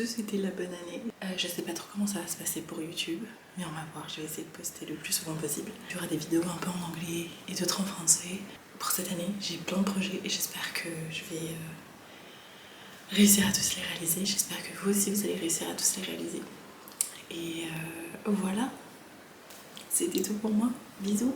vous souhaiter la bonne année. Je sais pas trop comment ça va se passer pour YouTube, mais on va voir, je vais essayer de poster le plus souvent possible. Il y aura des vidéos un peu en anglais et d'autres en français. Pour cette année, j'ai plein de projets et j'espère que je vais réussir à tous les réaliser. J'espère que vous aussi vous allez réussir à tous les réaliser. Et voilà, c'était tout pour moi. Bisous.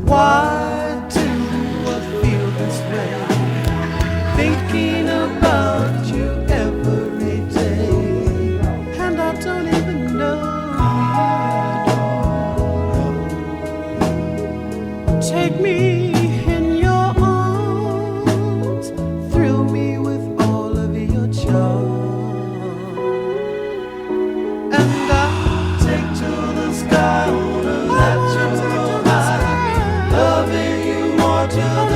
Why do I feel this way? Thinking about you every day, and I don't even know you. Take me in your arms, thrill me with all of your charm, and I'll take to the sky on a natural high, loving you more to